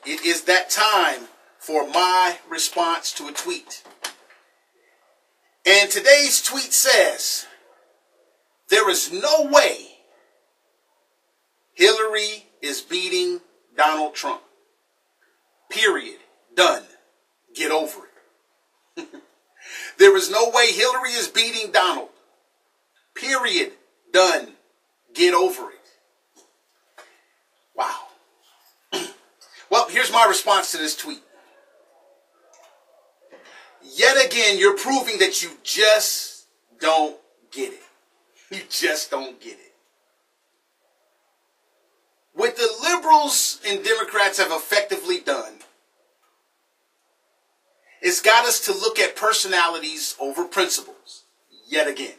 It is that time for my response to a tweet. And today's tweet says, there is no way Hillary is beating Donald Trump. Period. Done. Get over it. There is no way Hillary is beating Donald. Period. Done. Get over it. Wow. Well, here's my response to this tweet. Yet again, you're proving that you just don't get it. You just don't get it. What the liberals and Democrats have effectively done is got us to look at personalities over principles, yet again.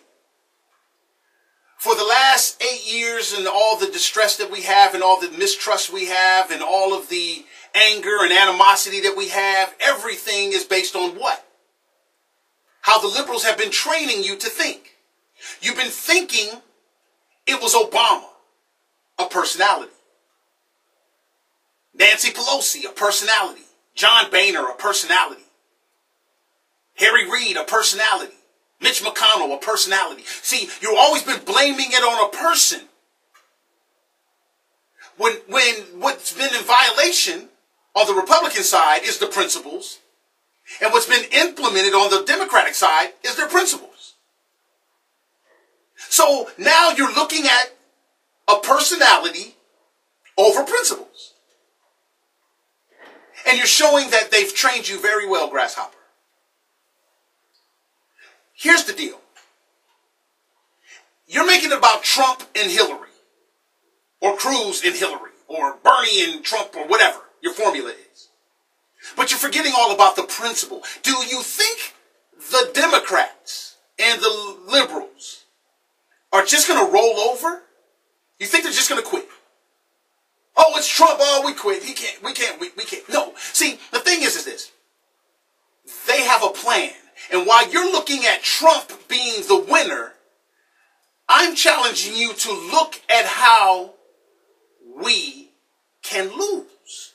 For the last 8 years and all the distress that we have and all the mistrust we have and all of the anger and animosity that we have, everything is based on what? How the liberals have been training you to think. You've been thinking it was Obama, a personality. Nancy Pelosi, a personality. John Boehner, a personality. Harry Reid, a personality. Mitch McConnell, a personality. See, you've always been blaming it on a person. When what's been in violation on the Republican side is the principles, and what's been implemented on the Democratic side is their principles. So now you're looking at a personality over principles. And you're showing that they've trained you very well, Grasshopper. Here's the deal. You're making it about Trump and Hillary, or Cruz and Hillary, or Bernie and Trump, or whatever your formula is. But you're forgetting all about the principle. Do you think the Democrats and the liberals are just going to roll over? You think they're just going to quit? Oh, it's Trump. Oh, we quit. We can't. No. See, the thing is this. They have a plan. And while you're looking at Trump being the winner, I'm challenging you to look at how we can lose.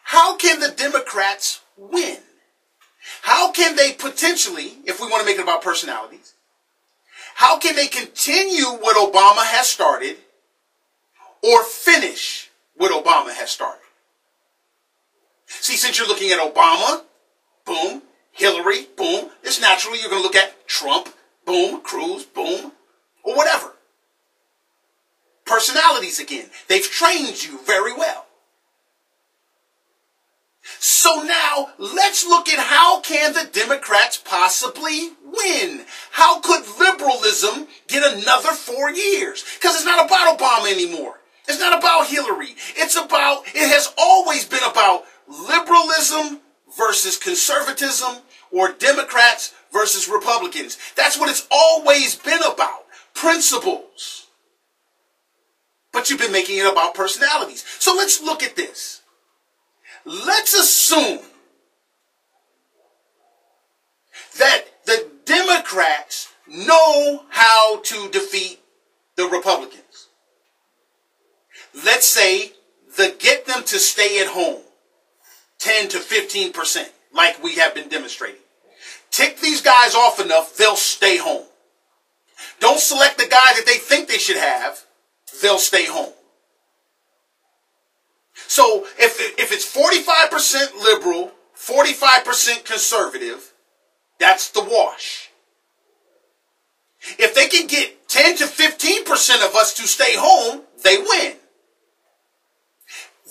How can the Democrats win? How can they potentially, if we want to make it about personalities, how can they continue what Obama has started or finish what Obama has started? See, since you're looking at Obama, boom, Hillary, boom, it's naturally you're going to look at Trump, boom, Cruz, boom, or whatever. Personalities again. They've trained you very well. So now let's look at how can the Democrats possibly win? How could liberalism get another 4 years? Because it's not about Obama anymore. It's not about Hillary. It has always been about liberalism versus conservatism, or Democrats versus Republicans. That's what it's always been about. Principles. But you've been making it about personalities. So let's look at this. Let's assume that the Democrats know how to defeat the Republicans. Let's say get them to stay at home. 10 to 15%, like we have been demonstrating. Tick these guys off enough, they'll stay home. Don't select the guy that they think they should have, they'll stay home. So if it's 45% liberal, 45% conservative, that's the wash. If they can get 10 to 15% of us to stay home, they win.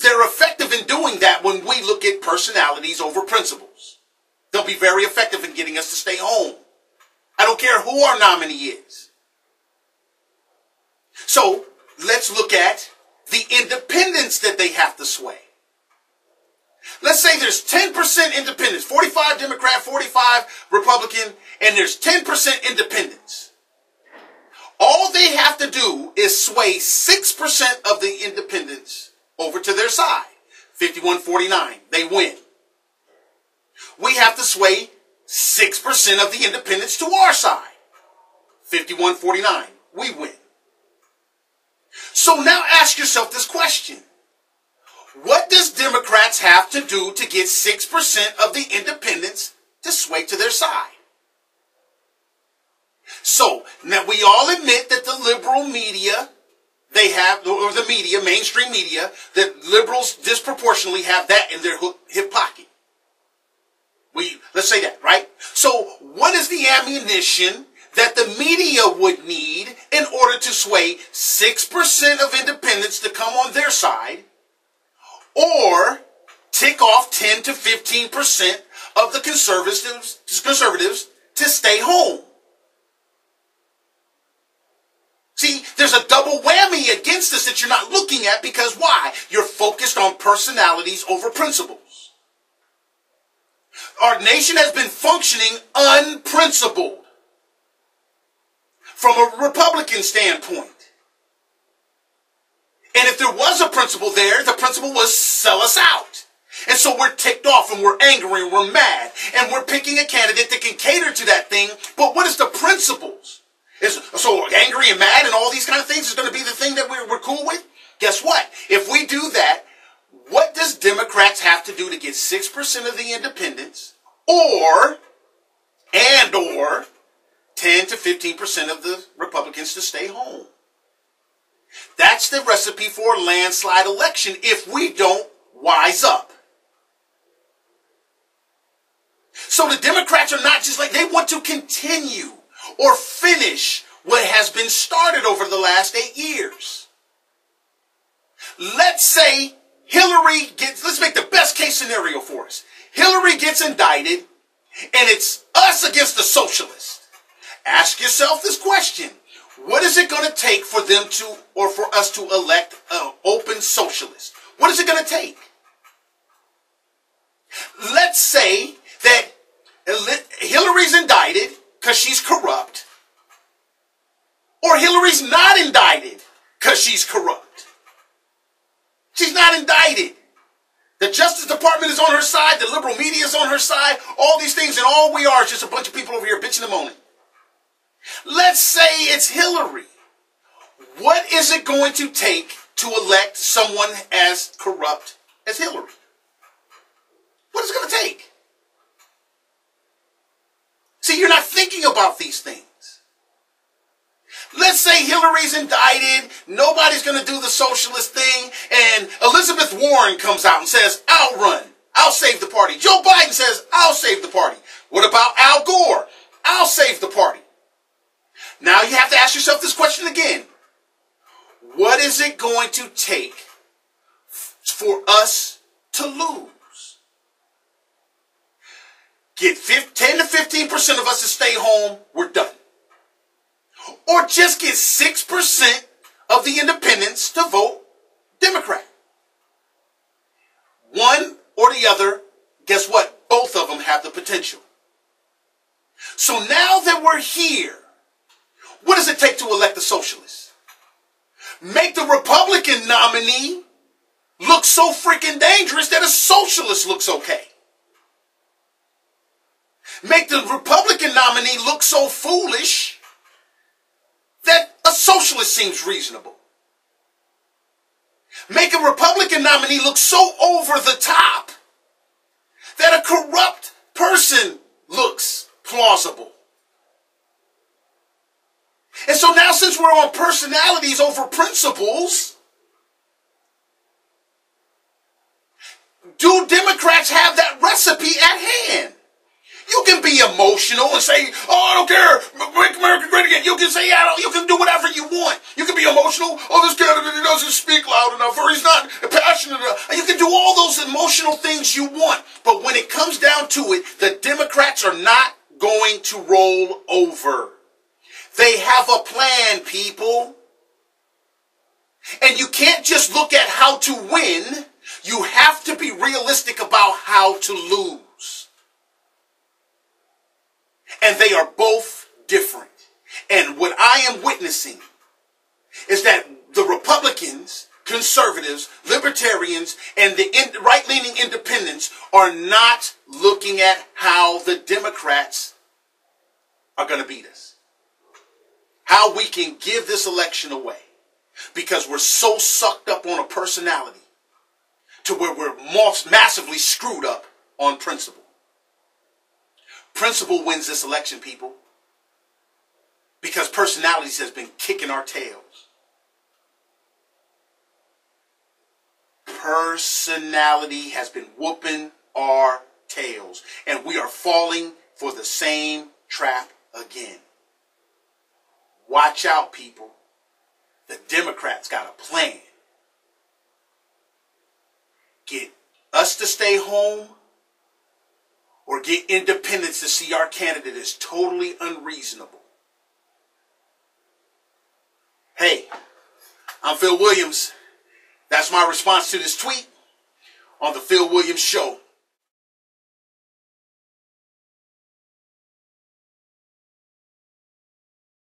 They're effective in doing that when we look at personalities over principles. They'll be very effective in getting us to stay home. I don't care who our nominee is. So let's look at the independents that they have to sway. Let's say there's 10% independents, 45 Democrat, 45 Republican, and there's 10% independents. All they have to do is sway 6% of the independents over to their side. 51-49. They win. We have to sway 6% of the independents to our side. 51-49. We win. So now ask yourself this question. What does Democrats have to do to get 6% of the independents to sway to their side? So, now we all admit that the liberal media, they have, or the media, mainstream media, that liberals disproportionately have that in their hip pocket. Let's say that, right? So, what is the ammunition that the media would need in order to sway 6% of independents to come on their side, or tick off 10 to 15% of the conservatives to stay home? See, there's a double whammy against this that you're not looking at, because why? You're focused on personalities over principles. Our nation has been functioning unprincipled from a Republican standpoint. And if there was a principle there, the principle was sell us out. And so we're ticked off and we're angry and we're mad and we're picking a candidate that can cater to that thing. But what is the principles? So angry and mad and all these kind of things is going to be the thing that we're cool with? Guess what? If we do that, what does Democrats have to do to get 6% of the independents or 10 to 15% of the Republicans to stay home? That's the recipe for a landslide election if we don't wise up. So the Democrats are not just like, they want to continue or finish what has been started over the last 8 years. Let's say let's make the best case scenario for us. Hillary gets indicted and it's us against the socialists. Ask yourself this question. What is it going to take for them to, or for us to elect an open socialist? What is it going to take? Let's say that Hillary's indicted because she's corrupt, or Hillary's not indicted because she's corrupt. She's not indicted. The Justice Department is on her side. The liberal media is on her side. All these things, and all we are is just a bunch of people over here bitching and moaning. Let's say it's Hillary. What is it going to take to elect someone as corrupt as Hillary? What is it going to take? See, you're not thinking about these things. Let's say Hillary's indicted, nobody's going to do the socialist thing, and Elizabeth Warren comes out and says, I'll run, I'll save the party. Joe Biden says, I'll save the party. What about Al Gore? I'll save the party. Now you have to ask yourself this question again. What is it going to take for us to lose? Get 10 to 15% of us to stay home, we're done. Or just get 6% of the independents to vote Democrat. One or the other, guess what? Both of them have the potential. So now that we're here, what does it take to elect a socialist? Make the Republican nominee look so freaking dangerous that a socialist looks okay. Make the Republican nominee look so foolish that a socialist seems reasonable. Make a Republican nominee look so over the top that a corrupt person looks plausible. And so now, since we're on personalities over principles, do Democrats have that recipe at hand? You can be emotional and say, oh, I don't care, make America great again. You can say, you can do whatever you want. You can be emotional. Oh, this candidate, he doesn't speak loud enough, or he's not passionate enough. You can do all those emotional things you want. But when it comes down to it, the Democrats are not going to roll over. They have a plan, people. And you can't just look at how to win. You have to be realistic about how to lose. And they are both different. And what I am witnessing is that the Republicans, conservatives, libertarians, and the right-leaning independents are not looking at how the Democrats are going to beat us. How we can give this election away. Because we're so sucked up on a personality. to where we're massively screwed up on principle. Principle wins this election, people, because personalities has been kicking our tails. Personality has been whooping our tails, and we are falling for the same trap again. Watch out, people. The Democrats got a plan. Get us to stay home or get independents to see our candidate as totally unreasonable. Hey, I'm Phil Williams. That's my response to this tweet on the Phil Williams Show.